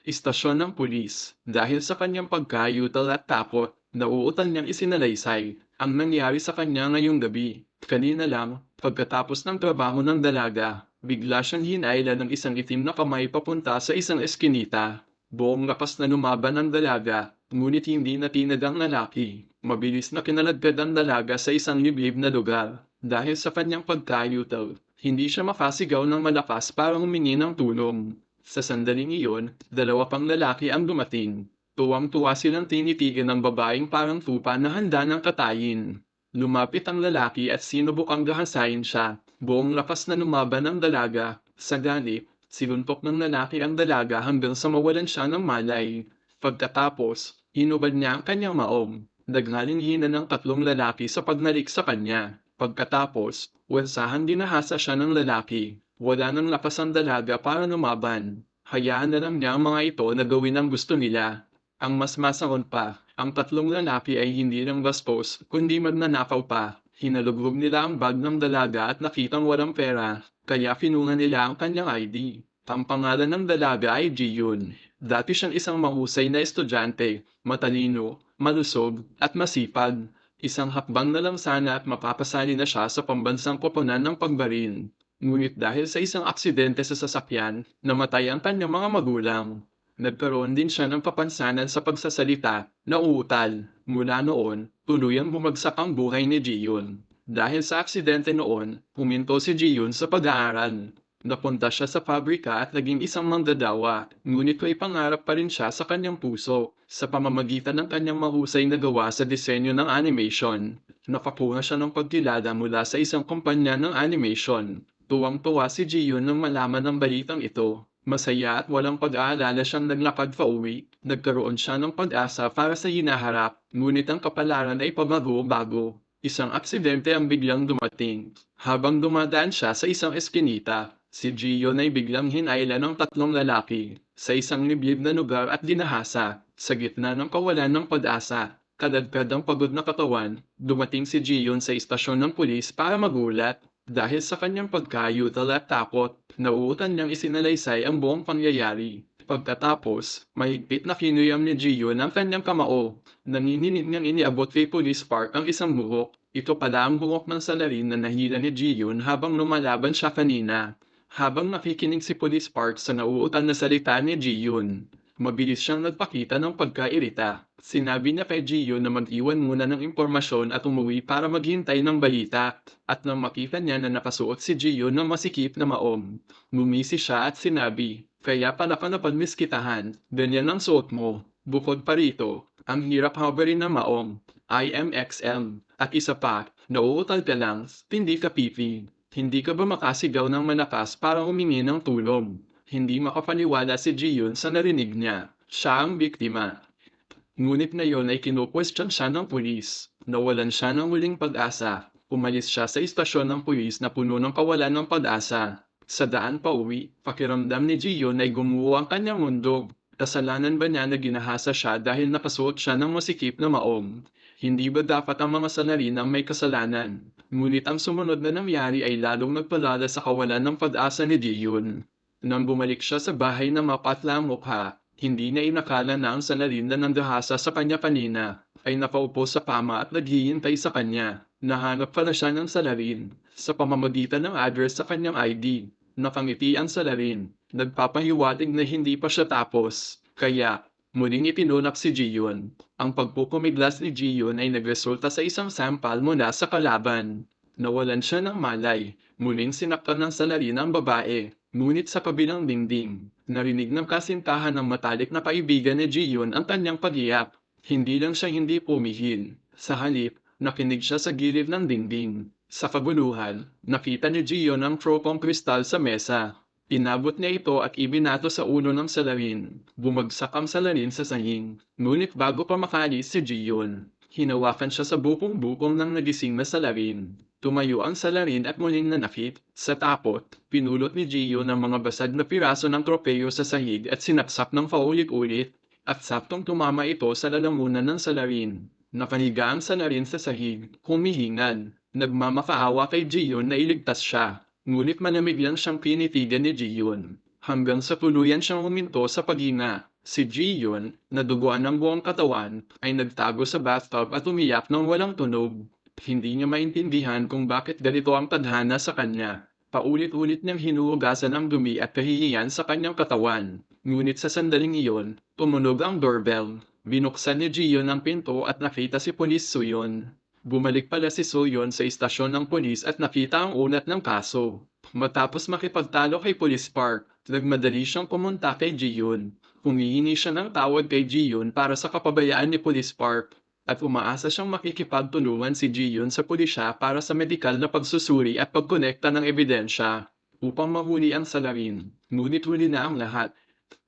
Istasyon ng pulis. Dahil sa kanyang pagkayutal at takot, nauutal niyang isinalaysay ang nangyari sa kanya ngayong gabi. Kanina lang, pagkatapos ng trabaho ng dalaga, bigla siyang hinailan ng isang itim na kamay papunta sa isang eskinita. Buong lakas na lumaban ang dalaga, ngunit hindi natinag ang lalaki. Mabilis na kinaladkad ang dalaga sa isang liblib na lugar. Dahil sa kanyang pagkayutal, hindi siya makasigaw ng malakas para humingi ng tulong. Sa sandaling iyon, dalawa pang lalaki ang dumating. Tuwang-tuwa silang tinitigan ng babaeng parang tupa na handa ng katayin. Lumapit ang lalaki at sinubukang gahasain siya. Buong lakas na lumaban ang dalaga. Sa ganip, sinuntok ng lalaki ang dalaga hanggang sa mawalan siya ng malay. Pagkatapos, hinubad niya ang kanyang maong. Naghaling hina ng tatlong lalaki sa pagnalik sa kanya. Pagkatapos, wensahan dinahasa siya ng lalaki. Wala nang lakas ang dalaga para lumaban. Hayaan na lang niya ang mga ito na gawin ang gusto nila. Ang mas masangon pa, ang tatlong lalaki ay hindi lang bastos, kundi magnanakaw pa. Hinalugog nila ang bag ng dalaga at nakitang walang pera, kaya kinuha nila ang kanyang ID. Ang pangalan ng dalaga ay Jiyun. Dati siyang isang mahusay na estudyante, matalino, malusog, at masipag. Isang hakbang na lang sana at mapapasali na siya sa pambansang koponan ng pagbaril. Ngunit dahil sa isang aksidente sa sasakyan, namatay ang kanyang mga magulang. Nagkaroon din siya ng kapansanan sa pagsasalita, na uutal. Mula noon, tuluyang bumagsak ang buhay ni Jiyon. Dahil sa aksidente noon, huminto si Jiyon sa pag-aaral. Napunta siya sa pabrika at naging isang manggagawa, ngunit may pangarap pa rin siya sa kanyang puso, sa pamamagitan ng kanyang mahusay na gawa sa disenyo ng animation. Nakakuha siya ng pagkilala mula sa isang kumpanya ng animation. Tuwang-tuwa si Jiyon nang malaman ng balitang ito. Masaya at walang pag-aalala siyang naglakad pauwi. Nagkaroon siya ng pag-asa para sa hinaharap, ngunit ang kapalaran ay pabago-bago. Isang aksidente ang biglang dumating. Habang dumadaan siya sa isang eskinita, si Jiyon ay biglang hinailan ng tatlong lalaki sa isang liblib na lugar at dinahasa. Sa gitna ng kawalan ng pag-asa, kadagkad ang pagod na katawan, dumating si Jiyon sa istasyon ng pulis para magulat. Dahil sa kanyang pagkayutal at takot, nauutan niyang isinalaysay ang buong pangyayari. Pagkatapos, mahigpit na kinuyam ni Jiyon ang kanyang kamao. Nanginginig niyang iniabot kay Police Park ang isang buhok. Ito pala ang buhok ng salarin na nahila ni Jiyon habang lumalaban siya kanina. Habang nakikinig si Police Park sa nauutan na salita ni Jiyon, mabilis siyang nagpakita ng pagkairita. Sinabi niya kay Jiyon na mag-iwan muna ng impormasyon at umuwi para maghintay ng balita. At nang makita niya na nakasuot si Jiyon ng masikip na maong, ngumisi siya at sinabi, "Kaya pala ka napadmiskitahan, ganyan ang suot mo. Bukod pa rito, ang hirap habarin ng maong, IMXM, at isa pa, nauutal ka lang, hindi ka pipi. Hindi ka ba makasigaw ng malakas para humingi ng tulong?" Hindi makapaniwala si Jiyon sa narinig niya. Siya ang biktima. Ngunit ngayon ay kinu-question siya ng pulis. Nawalan siya ng huling pag-asa. Umalis siya sa istasyon ng pulis na puno ng kawalan ng pag-asa. Sa daan pa uwi, pakiramdam ni Jiyon ay gumuho ang kanyang mundo. Kasalanan ba niya na ginahasa siya dahil nakasuot siya ng masikip na maong? Hindi ba dapat ang mga salarin ang may kasalanan? Ngunit ang sumunod na nangyari ay lalong nagpalala sa kawalan ng pag-asa ni Jiyon. Nang bumalik siya sa bahay na mapatla ang mukha, hindi niya inakala na ang salarin na nandahasa sa kanya kanina ay nakaupo sa kama at naghihintay sa kanya. Nahanap pala siya ng salarin sa pamamagitan ng address sa kanyang ID. Nakangiti ang salarin. Nagpapahiwatig na hindi pa siya tapos. Kaya, muling itinulak si Jiyon. Ang pagpukumiglas ni Jiyon ay nagresulta sa isang sampal mula sa kalaban. Nawalan siya ng malay. Muling sinaktan ng salarin ang babae. Ngunit sa kabilang dingding, narinig ng kasintahan ng matalik na kaibigan ni Jiyon ang kanyang pag-iyak. Hindi lang siya hindi pumihil. Sa halip, nakinig siya sa gilid ng dingding. Sa kabuluhan, nakita ni Jiyon ang tropong kristal sa mesa. Inabot niya ito at ibinato sa ulo ng salarin. Bumagsak ang salarin sa sahig. Ngunit bago pa makalis si Jiyon, hinawakan siya sa bukong-bukong ng nagising na salarin. Tumayo ang salarin at muling nanakit. Sa takot, pinulot ni Jiyon ang mga basag na piraso ng tropeyo sa sahig at sinaksak ng paulit-ulit. At saktong tumama ito sa lalamunan ng salarin. Nakaniga ang salarin sa sahig, humihingal. Nagmamakaawa kay Jiyon na iligtas siya. Ngunit malamig lang siyang pinitigan ni Jiyon. hanggang sa tuluyan siyang huminto sa paghinga. Si Ji-Yun, na duguan ng buong katawan, ay nagtago sa bathtub at umiyak ng walang tunog. Hindi niya maintindihan kung bakit ganito ang tadhana sa kanya. Paulit-ulit niyang hinuhugasan ang dumi at kahihiyan sa kanyang katawan. Ngunit sa sandaling iyon, tumunog ang doorbell. Binuksan ni Ji-Yun ang pinto at nakita si Pulis Suyon. Bumalik pala si Suyon sa istasyon ng pulis at nakita ang unat ng kaso. Matapos makipagtalo kay Police Park, nagmadali siyang pumunta kay Ji-Yun. Humihingi siya ng tawad kay Ji-Yun para sa kapabayaan ni Police Park. At umaasa siyang makikipagtulungan si Ji-Yun sa pulisya para sa medikal na pagsusuri at pagkonekta ng ebidensya upang mahuli ang salarin. Ngunit huli na ang lahat.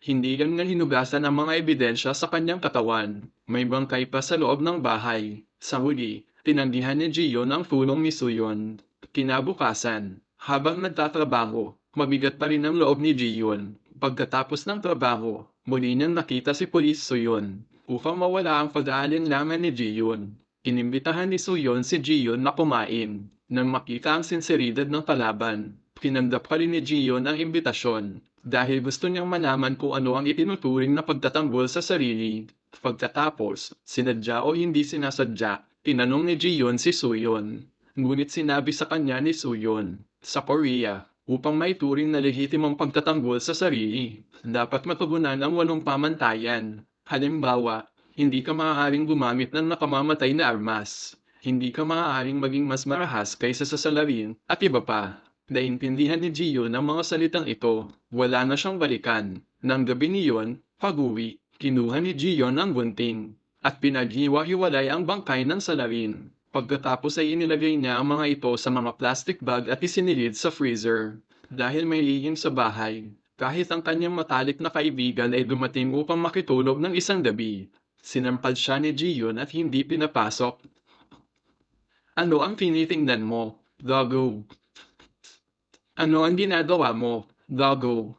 Hindi lang niya hinugasan ang mga ebidensya sa kanyang katawan. May bangkay pa sa loob ng bahay. Sa huli, tinanggihan ni Ji-Yun ang tulong ni Suyon. Kinabukasan, habang nagtatrabaho, mabigat pa rin ang loob ni Ji-Yun. Pagkatapos ng trabaho, muli niyang nakita si Pulis Suyon. Upang mawala ang pag-aalinlangan ni Ji-Yun, inimbitahan ni Suyon si Ji-Yun na kumain. Nang makita ang sinseridad ng kalaban, pinanggap pa rin ni Ji-Yun ang imbitasyon dahil gusto niyang malaman kung ano ang itinuturing na pagtatanggol sa sarili. Pagkatapos, sinadya o hindi sinasadya, tinanong ni Ji-Yun si Suyon. Ngunit sinabi sa kanya ni Suyon, sa Korea, upang maituring na lehitimong pagtatanggol sa sarili, dapat matugunan ang 8 pamantayan. Halimbawa, hindi ka maaaring gumamit ng nakamamatay na armas. Hindi ka maaaring maging mas marahas kaysa sa salarin, at iba pa. Naintindihan ni Ji-Yun ang mga salitang ito. Wala na siyang balikan. Nang gabi niyon, pag-uwi, kinuha ni Ji-Yun ang gunting, at pinaghiwa-hiwalay ang bangkay ng salarin. Pagkatapos ay inilagay niya ang mga ito sa mga plastic bag at isinilid sa freezer. Dahil may lihim sa bahay, kahit ang kanyang matalik na kaibigan ay dumating upang makitulog ng isang gabi, sinampal siya ni Ji-Yun at hindi pinapasok. Ano ang tinitingnan mo, Doggo? Ano ang ginagawa mo, Doggo?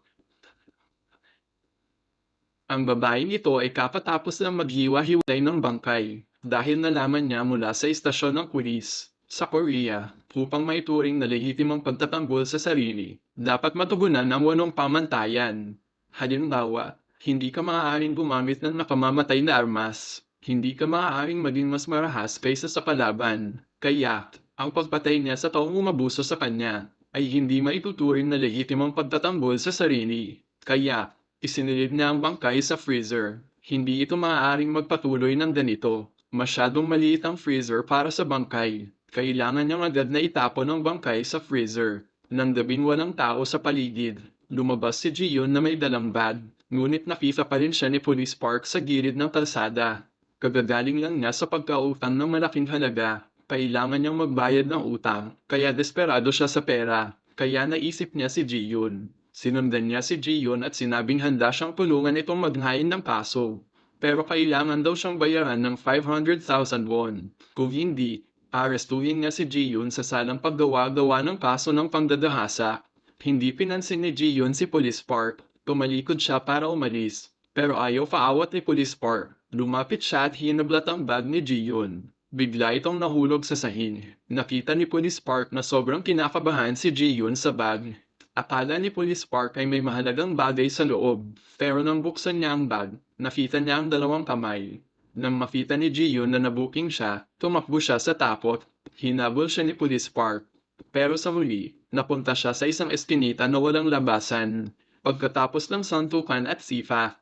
Ang babaeng ito ay kapatapos ng maghiwa-hiwalay ng bangkay dahil nalaman niya mula sa istasyon ng pulis sa Korea upang maituring na lehitimong pagtatanggol sa sarili. Dapat matugunan ang 8 pamantayan. Halimbawa, hindi ka maaaring gumamit ng nakamamatay na armas. Hindi ka maaaring maging mas marahas kaysa sa kalaban. Kaya, ang pagpatay niya sa taong umabuso sa kanya ay hindi maituturing na lehitimong pagtatanggol sa sarili. Kaya, isinilid niya ang bangkay sa freezer. Hindi ito maaaring magpatuloy ng ganito. Masyadong maliit ang freezer para sa bangkay. Kailangan niyang agad na itapon ang bangkay sa freezer. Nang gabing walang tao sa paligid, lumabas si Ji-Yun na may dalang bag. Ngunit nakita pa rin siya ni Police Park sa gilid ng kalsada. Kagagaling lang niya sa pagkautang ng malaking halaga. Kailangan niyang magbayad ng utang, kaya desperado siya sa pera. Kaya naisip niya si Ji-Yun. Sinundan niya si Ji-Yun at sinabing handa siyang tulungan itong maghain ng kaso. Pero kailangan daw siyang bayaran ng 500,000 won. Kung hindi, arestuhin niya si Ji-Yun sa salang paggawa-gawa ng kaso ng pangdadahasa. Hindi pinansin ni Ji-Yun si Police Park. Tumalikod siya para umalis. Pero ayaw paawat ni Police Park. Lumapit siya at hinablat ang bag ni Ji-Yun. Bigla itong nahulog sa sahig. Nakita ni Police Park na sobrang kinakabahan si Ji-Yun sa bag. Akala ni Police Park ay may mahalagang bagay sa loob. Pero nang buksan niya ang bag, nakita niya ang 2 kamay. Nang makita ni Ji-Yun na nabuking siya, tumakbo siya sa takot. Hinabol siya ni Police Park. Pero sa huli, napunta siya sa isang eskinita na walang labasan. Pagkatapos ng santukan at sipa,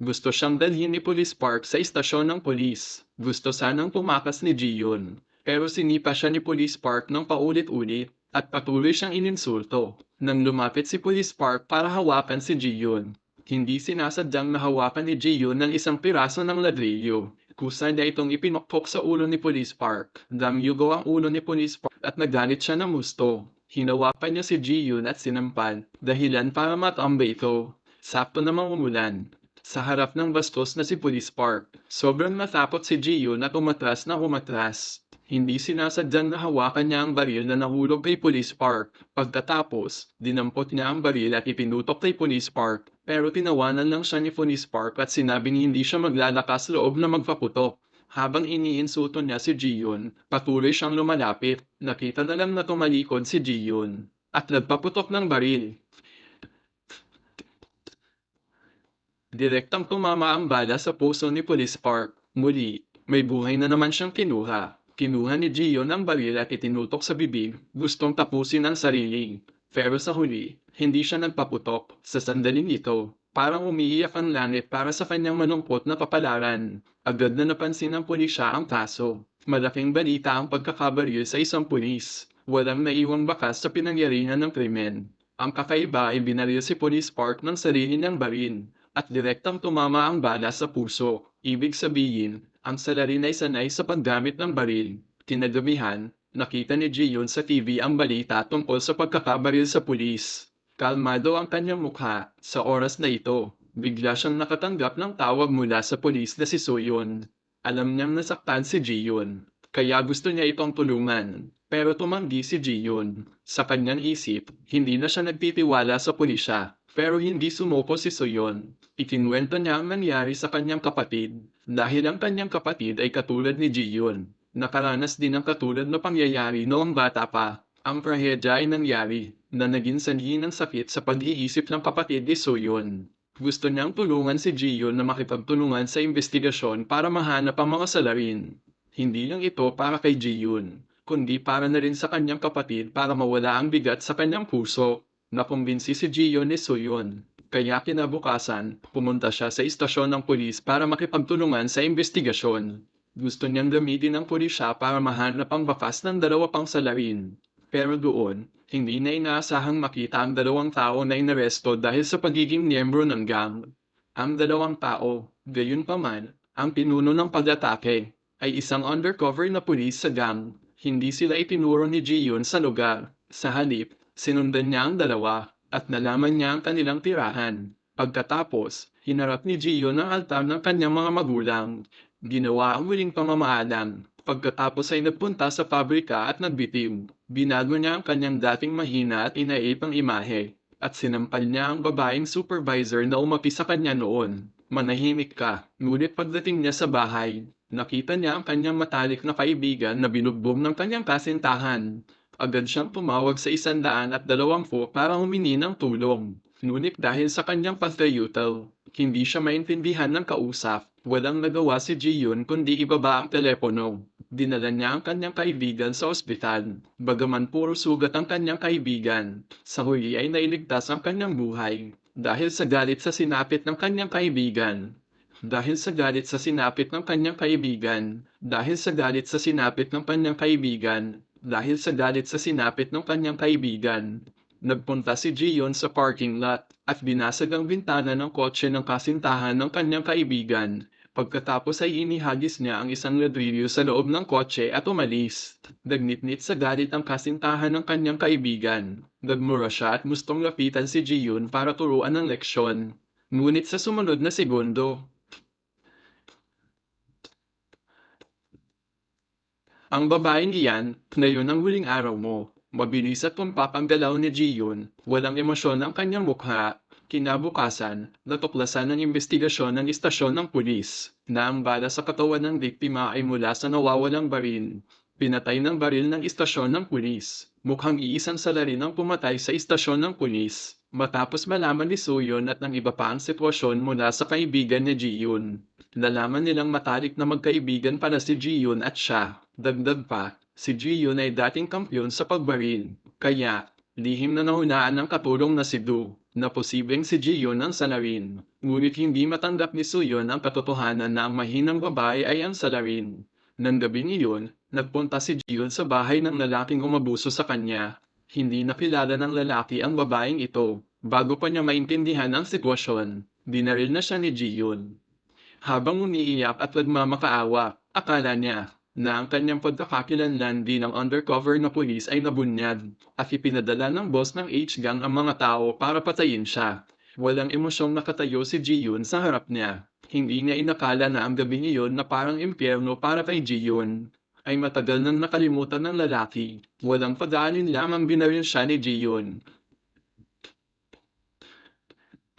gusto siyang dalhin ni Police Park sa istasyon ng pulis. Gusto sanang pumakas ni Ji-Yun. Pero sinipa siya ni Police Park ng paulit-ulit at patuloy siyang ininsulto. Nang lumapit si Police Park para hawakan si Ji-Yun, hindi sinasadyang nahawakan ni Ji-Yun ng isang piraso ng ladrilyo. Kusa niya itong ipinokpok sa ulo ni Police Park. Damyugo ang ulo ni Police Park at nagalit siya ng gusto. Hinawakan niya si Ji-Yun at sinampal, dahilan para matambay ito. Sakto namang umulan. Sa harap ng bastos na si Police Park, sobrang natakot si Ji-Yun at umatras na umatras. Hindi sinasadyang nahawakan niya ang baril na nahulog kay Police Park. Pagkatapos, dinampot niya ang baril at ipinutok kay Police Park. Pero tinawanan lang siya ni Police Park at sinabing hindi siya maglalakas loob na magpaputok. Habang iniinsulto niya si Ji-Yun, patuloy siyang lumalapit. Nakita na lang na tumalikod si Ji-Yun at nagpaputok ng baril. Direktang tumama ang bala sa puso ni Police Park. Muli, may buhay na naman siyang kinuha. Kinuha ni Gion ang baril at itinutok sa bibig, gustong tapusin ang sarili. Pero sa huli, hindi siya nagpaputok. Sa sandaling ito, parang umiiyak ang langit para sa kanyang malungkot na kapalaran. Agad na napansin ng pulisya ang kaso. Malaking balita ang pagkakabaril sa isang pulis. Walang naiwang bakas sa pinangyarihan ng krimen. Ang kakaiba ay binaril si Police Park ng sarili niyang baril at direktang tumama ang bala sa puso. Ibig sabihin, ang salarin ay sanay sa paggamit ng baril. Kinagabihan, nakita ni Gion sa TV ang balita tungkol sa pagkakabaril sa pulis. Kalmado ang kanyang mukha sa oras na ito. Bigla siyang nakatanggap ng tawag mula sa pulis na si Soyon. Alam niyang nasaktan si Gion, kaya gusto niya itong tulungan. Pero tumanggi si Gion. Sa kanyang isip, hindi na siya nagtitiwala sa pulisya. Pero hindi sumuko si Soyon. Ikinuwento niya ang nangyari sa kanyang kapatid, dahil ang kanyang kapatid ay katulad ni Gion. Nakaranas din ang katulad na pangyayari noong bata pa. Ang trahedya ay nangyari, na naging sanhi ng sakit sa pag-iisip ng kapatid ni Soyon. Gusto niyang tulungan si Gion na makipagtulungan sa investigasyon para mahanap ang mga salarin. Hindi lang ito para kay Gion, kundi para na rin sa kanyang kapatid para mawala ang bigat sa kanyang puso. Nakumbinsi si Gion ni Soyon, kaya kinabukasan, pumunta siya sa istasyon ng pulis para makipagtulungan sa investigasyon. Gusto niyang gamitin ang pulisya para mahanap ang bakas ng dalawa pang salarin. Pero doon, hindi na inaasahang makita ang dalawang tao na inaresto dahil sa pagiging miyembro ng gang. Ang dalawang tao, gayunpaman, ang pinuno ng pag-atake, ay isang undercover na pulis sa gang. Hindi sila itinuro ni Gion sa lugar. Sa halip, sinundan niya ang dalawa, at nalaman niya ang kanilang tirahan. Pagkatapos, hinarap ni Gion ang altar ng kanyang mga magulang. Ginawa ang muling pamamaalam. Pagkatapos ay nagpunta sa pabrika at nagbitiw. Binago niya ang kanyang dating mahina at inaipang imahe. At sinampal niya ang babaeng supervisor na umapi sa kanya noon. Manahimik ka. Ngunit pagdating niya sa bahay, nakita niya ang kanyang matalik na kaibigan na binugbog ng kanyang kasintahan. Agad siyang tumawag sa 120 para humingi ng tulong. Ngunit dahil sa kanyang pagkayutal, hindi siya maintindihan ng kausap. Walang nagawa si Gion kundi ibaba ang telepono. Dinala niya ang kanyang kaibigan sa ospital. Bagaman puro sugat ang kanyang kaibigan, sa huli ay nailigtas ang kanyang buhay. Dahil sa galit sa sinapit ng kanyang kaibigan. Dahil sa galit sa sinapit ng kanyang kaibigan. Dahil sa galit sa sinapit ng kanyang kaibigan. Dahil sa galit sa sinapit ng kanyang kaibigan. Nagpunta si Gion sa parking lot at binasag ang bintana ng kotse ng kasintahan ng kanyang kaibigan. Pagkatapos ay inihagis niya ang isang ladrilyo sa loob ng kotse at umalis. Nagnitnit sa galit ang kasintahan ng kanyang kaibigan. Nagmura siya at gustong lapitan si Gion para turuan ng leksyon. Ngunit sa sumunod na segundo, ang babaeng iyan, ngayon ang huling araw mo. Mabilis at pampapanggalaw ni Gion, walang emosyon ang kanyang mukha. Kinabukasan, natuklasan ng investigasyon ng istasyon ng pulis na ang bala sa katawan ng biktima ay mula sa nawawalang baril. Pinatay ng baril ng istasyon ng pulis. Mukhang iisang salarin ang pumatay sa istasyon ng pulis. Matapos malaman ni Soyon at ng iba pa ang sitwasyon mula sa kaibigan ni Gion. Nalaman nilang matalik na magkaibigan pala si Gion at siya. Dagdag pa, si Gion ay dating kampiyon sa pagbaril. Kaya, lihim na naunaan ng katulong na si Du, na posibleng si Gion ang salarin. Ngunit hindi matanggap ni Soyon ang katotohanan na ang mahinang babae ay ang salarin. Nang gabing iyon, nagpunta si Gion sa bahay ng lalaking umabuso sa kanya. Hindi nakilala ng lalaki ang babaeng ito. Bago pa niya maintindihan ang sitwasyon, dinaril na siya ni Gion. Habang umiiyak at nagmamakaawa, akala niya na ang kanyang pagkakakilanlan bilang undercover na pulis ay nabunyag at ipinadala ng boss ng H-gang ang mga tao para patayin siya. Walang emosyong nakatayo si Gion sa harap niya. Hindi niya inakala na ang gabi iyon na parang impyerno para kay Gion ay matagal nang nakalimutan ng lalaki. Walang pag-aalin lamang binaril siya ni Gion.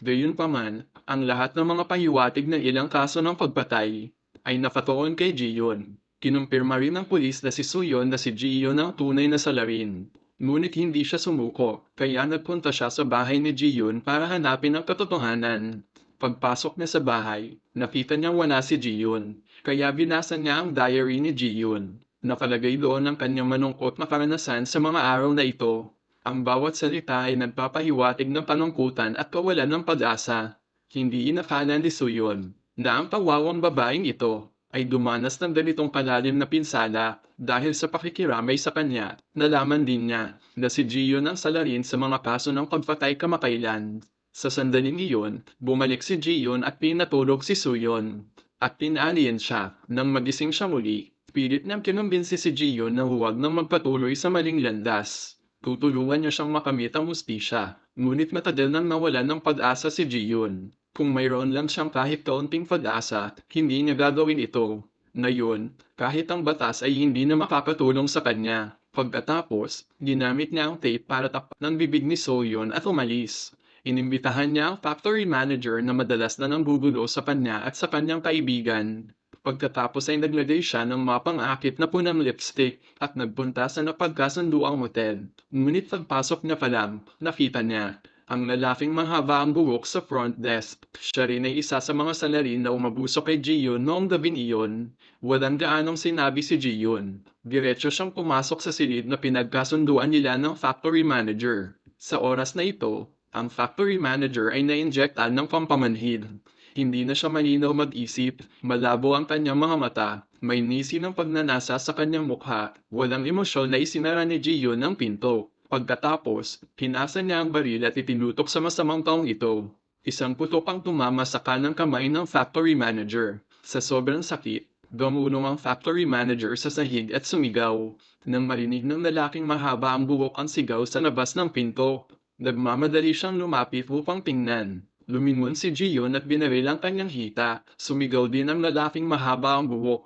Gayunpaman, ang lahat ng mga pahiwatig ng ilang kaso ng pagpatay ay nakatuon kay Gion. Kinumpirma rin ng pulis na si Soyon na si Gion ang tunay na salarin. Ngunit hindi siya sumuko, kaya nagpunta siya sa bahay ni Gion para hanapin ang katotohanan. Pagpasok niya sa bahay, nakita niyang wala si Jiyun, kaya binasa niya ang diary ni Jiyun. Nakalagay doon ang kanyang malungkot na karanasan sa mga araw na ito. Ang bawat salita ay nagpapahiwatig ng kalungkutan at kawalan ng pag-asa. Hindi inakala ni Suyun na ang pawawang babaeng ito ay dumanas ng ganitong kalalim na pinsala dahil sa pakikiramay sa kanya. Nalaman din niya na si Jiyun ang salarin sa mga kaso ng pagpatay kamakailan. Sa sandaling iyon, bumalik si Jiyun at pinatulog si Suyun. At tinalian siya nang magising siya muli. Pilit niyang kinumbinsi si Jiyun na huwag nang magpatuloy sa maling landas. Tutulungan niya siyang makamit ang hustisya. Ngunit matagal nang nawalan ng pag-asa si Jiyun. Kung mayroon lang siyang kahit kaunting pag-asa, hindi niya gagawin ito. Ngayon, kahit ang batas ay hindi na makakatulong sa kanya. Pagkatapos, ginamit niya ang tape para tapat ng bibig ni Soyeon at umalis. Inimbitahan niya ang factory manager na madalas na nanggugulo sa kanya at sa kanyang kaibigan. Pagkatapos ay naglagay siya ng mapang-akit na punang lipstick at nagpunta sa napagkasunduang hotel. Ngunit pagpasok niya pa lang, nakita niya ang lalaking mahaba ang buhok sa front desk. Siya rin ay isa sa mga salarin na umabuso kay Jiyun noong gabing iyon. Walang gaanong sinabi si Jiyun. Diretso siyang pumasok sa silid na pinagkasunduan nila ng factory manager. Sa oras na ito, ang factory manager ay na-injectan ng pampamanhid. Hindi na siya malinaw mag-isip, malabo ang kanyang mga mata, may nisi ng pagnanasa sa kanyang mukha, walang emosyon na isinara ni Jiyun ng pinto. Pagkatapos, pinasa niya ang baril at itinutok sa masamang taong ito. Isang putok ang tumama sa kanang kamay ng factory manager. Sa sobrang sakit, gumulong ang factory manager sa sahig at sumigaw. Nang marinig ng lalaking mahaba ang buhok ang sigaw sa labas ng pinto, nagmamadali siyang lumapit upang tingnan. Lumingon si Jiyun at binaril ang kanyang hita. Sumigaw din ang lalaking mahaba ang buhok.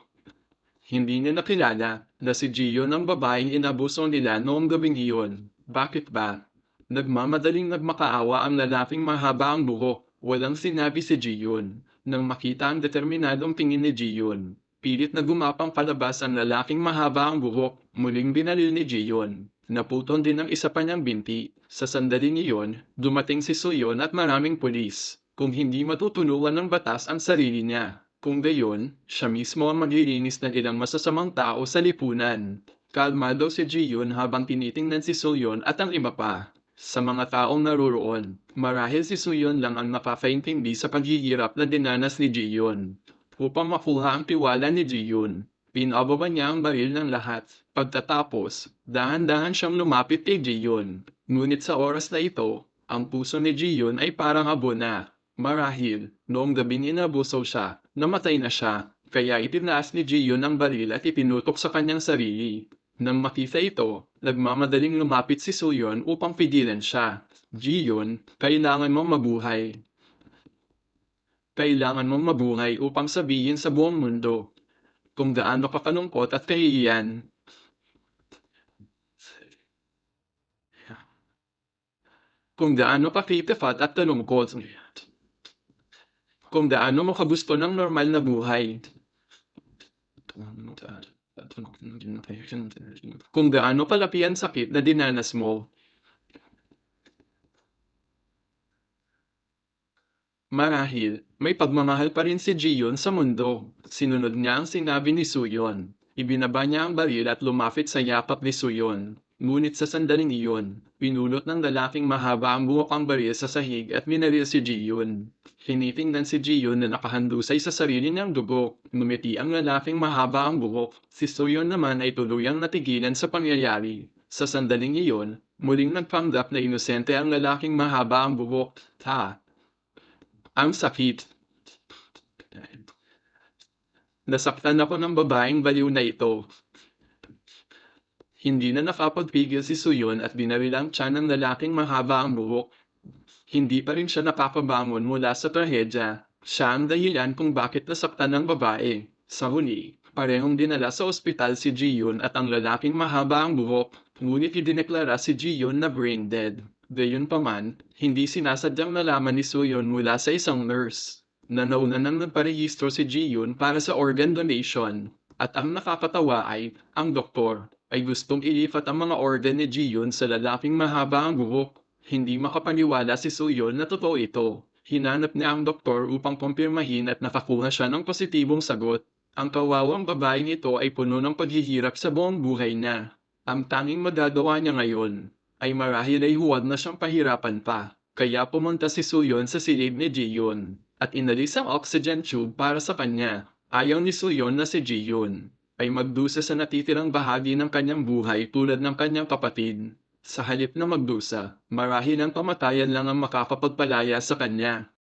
Hindi niya nakilala na si Jiyun ang babaeng inabuso nila noong gabing iyon. Bakit ba? Nagmamadaling nagmakaawa ang lalaking mahaba ang buhok. Walang sinabi si Jiyun. Nang makita ang determinadong tingin ni Jiyun, pilit na gumapang palabas ang lalaking mahaba ang buhok. Muling binaril ni Jiyun. Naputol din ang isa pa niyang binti. Sa sandaling iyon, dumating si Suyon at maraming pulis. Kung hindi matutulungan ng batas ang sarili niya. Kung gayon, siya mismo ang maglilinis ng ilang masasamang tao sa lipunan. Kalmado si Jiyun habang tinitingnan si Suyon at ang iba pa. Sa mga taong naroroon, marahil si Suyon lang ang nakakaintindi sa paghihirap na dinanas ni Jiyun. Upang makuha ang tiwala ni Jiyun, pinababa niya ang baril ng lahat. Pagtatapos, dahan-dahan siyang lumapit kay Jiyun. Ngunit sa oras na ito, ang puso ni Jiyun ay parang abo na. Marahil, noong gabi inabuso siya, namatay na siya. Kaya itinaas ni Jiyun ang baril at ipinutok sa kanyang sarili. Nang makita ito, nagmamadaling lumapit si Suyon upang pigilan siya. Jiyun, kailangan mong mabuhay. Kailangan mong mabuhay upang sabihin sa buong mundo kung gaano ka kalungkot at kahihiyan. Kung gaano ka kitapat at kalungkot. Kung gaano mo kagusto ng normal na buhay. Kung gaano kalaki ang sakit na dinanas mo. Marahil, may pagmamahal pa rin si Jiyun sa mundo. Sinunod niya ang sinabi ni Suyon. Ibinaba niya ang baril at lumapit sa yakap ni Suyon. Ngunit sa sandaling iyon, pinulot ng lalaking mahaba ang buhok ang baril sa sahig at minaril si Jiyun. Tinitingnan si Jiyun na nakahandusay sa sarili niyang dugo. Ngumiti ang lalaking mahaba ang buhok. Si Suyon naman ay tuluyang natigilan sa pangyayari. Sa sandaling iyon, muling nagpanggap na inosente ang lalaking mahaba ang buhok. Ang sakit. Nasaktan ako ng babaeng baliw na ito. Hindi na nakapagpigil si Suyon at binaril ang tiyan ng lalaking mahaba ang buhok. Hindi pa rin siya nakakabangon mula sa trahedya. Siya ang dahilan kung bakit nasaktan ng babae. Sa huli, parehong dinala sa ospital si Jiyun at ang lalaking mahaba ang buhok. Ngunit idineklara si Jiyun na brain dead. Gayunpaman, hindi sinasadyang nalaman ni Suyon mula sa isang nurse na nauna nang nagparehistro si Jiyun para sa organ donation. At ang nakakatawa ay, ang doktor ay gustong ilipat ang mga organ ni Jiyun sa lalaking mahaba ang buhok. Hindi makapaniwala si Suyon na totoo ito. Hinanap niya ang doktor upang kumpirmahin at nakakuha siya ng positibong sagot. Ang kawawang babaeng ito ay puno ng paghihirap sa buong buhay niya. Ang tanging magagawa niya ngayon ay marahil ay huwag na siyang pahirapan pa. Kaya pumunta si Suyon sa silid ni Jiyon at inalis ang oxygen tube para sa kanya. Ayaw ni Suyon na si Jiyon ay magdusa sa natitirang bahagi ng kanyang buhay tulad ng kanyang kapatid. Sa halip na magdusa, marahil ang kamatayan lang ang makakapagpalaya sa kanya.